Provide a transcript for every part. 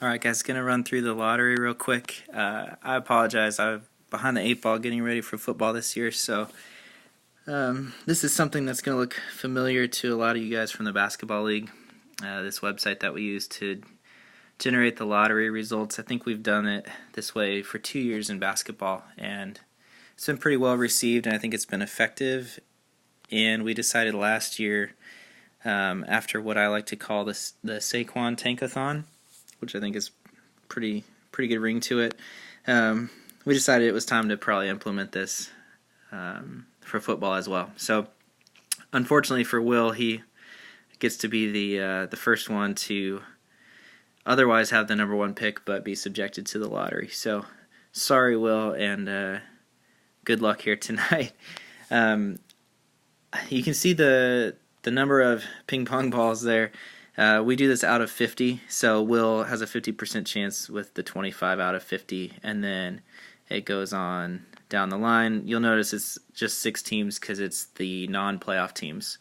Alright guys, gonna run through the lottery real quick. I apologize, I'm behind the 8 ball getting ready for football this year, so this is something that's gonna look familiar to a lot of you guys from the basketball league. This website that we use to generate the lottery results. I think we've done it this way for 2 years in basketball, and it's been pretty well received, and I think it's been effective. And we decided last year, after what I like to call the Saquon Tankathon, which I think is pretty good ring to it, we decided it was time to probably implement this for football as well. So unfortunately for Will, he gets to be the first one to otherwise have the number 1 pick but be subjected to the lottery. So sorry, Will, and good luck here tonight. You can see the number of ping pong balls there. We do this out of 50, so Will has a 50% chance with the 25 out of 50, and then it goes on down the line. You'll notice it's just 6 teams because it's the non-playoff teams.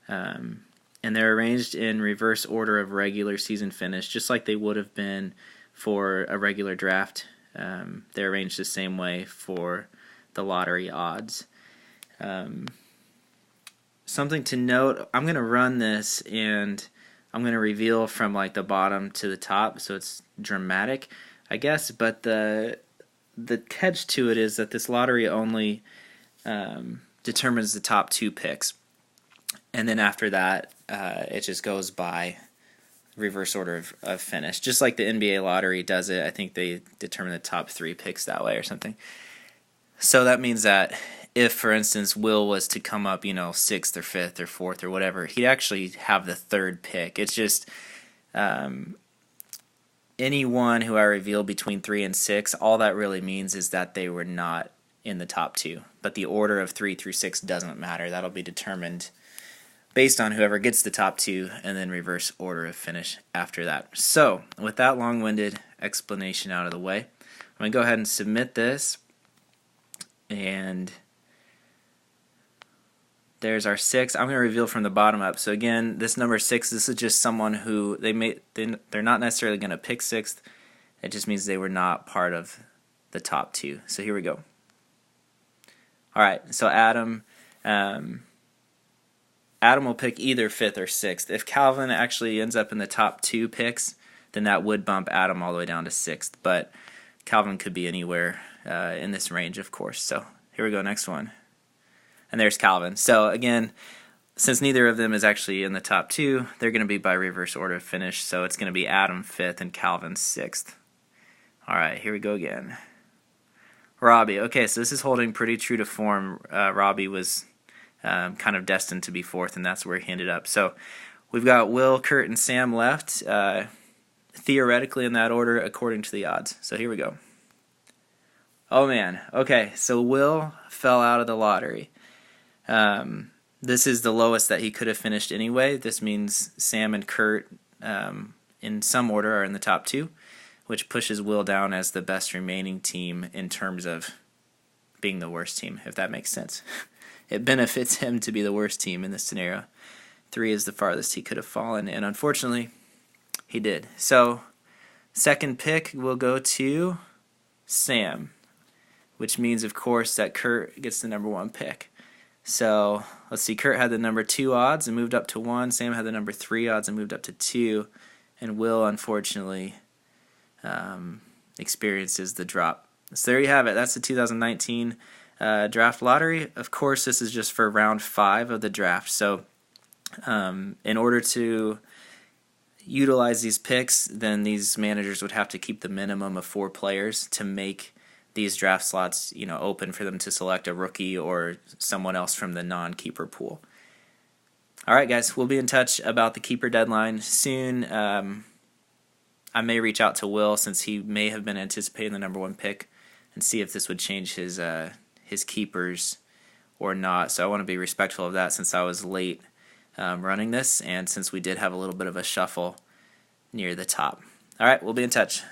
And they're arranged in reverse order of regular season finish, just like they would have been for a regular draft. They're arranged the same way for the lottery odds. Something to note, I'm going to run this and I'm going to reveal from like the bottom to the top, so it's dramatic, I guess, but the catch to it is that this lottery only determines the top 2 picks, and then after that it just goes by reverse order of finish, just like the NBA lottery does it. I think they determine the top 3 picks that way or something. So that means that if, for instance, Will was to come up, 6th or 5th or 4th or whatever, he'd actually have the 3rd pick. It's just anyone who I reveal between 3 and 6, all that really means is that they were not in the top 2. But the order of 3 through 6 doesn't matter. That'll be determined based on whoever gets the top 2 and then reverse order of finish after that. So, with that long-winded explanation out of the way, I'm going to go ahead and submit this. And there's our 6. I'm going to reveal from the bottom up. So again, this number 6, this is just someone who they're not necessarily going to pick 6th. It just means they were not part of the top 2. So here we go. All right. So Adam will pick either 5th or 6th. If Calvin actually ends up in the top 2 picks, then that would bump Adam all the way down to 6th. But Calvin could be anywhere in this range, of course. So here we go, next one. And there's Calvin. So again, since neither of them is actually in the top 2, they're going to be by reverse order of finish. So it's going to be Adam 5th and Calvin 6th. All right, here we go again. Robbie. Okay, so this is holding pretty true to form. Robbie was kind of destined to be 4th, and that's where he ended up. So we've got Will, Kurt, and Sam left, theoretically in that order according to the odds. So here we go. Oh man, okay, so Will fell out of the lottery. This is the lowest that he could have finished anyway. This means Sam and Kurt, in some order, are in the top 2, which pushes Will down as the best remaining team in terms of being the worst team, if that makes sense. It benefits him to be the worst team in this scenario. 3 is the farthest he could have fallen, and unfortunately, he did. So, second pick will go to Sam, which means, of course, that Kurt gets the number 1 pick. So, let's see, Kurt had the number 2 odds and moved up to 1. Sam had the number 3 odds and moved up to 2. And Will, unfortunately, experiences the drop. So there you have it. That's the 2019 draft lottery. Of course, this is just for round 5 of the draft. So, in order to utilize these picks, then these managers would have to keep the minimum of 4 players to make these draft slots, open for them to select a rookie or someone else from the non-keeper pool. All right, guys, we'll be in touch about the keeper deadline soon. I may reach out to Will, since he may have been anticipating the number 1 pick, and see if this would change his keepers or not. So I want to be respectful of that, since I was late running this, and since we did have a little bit of a shuffle near the top. All right, we'll be in touch.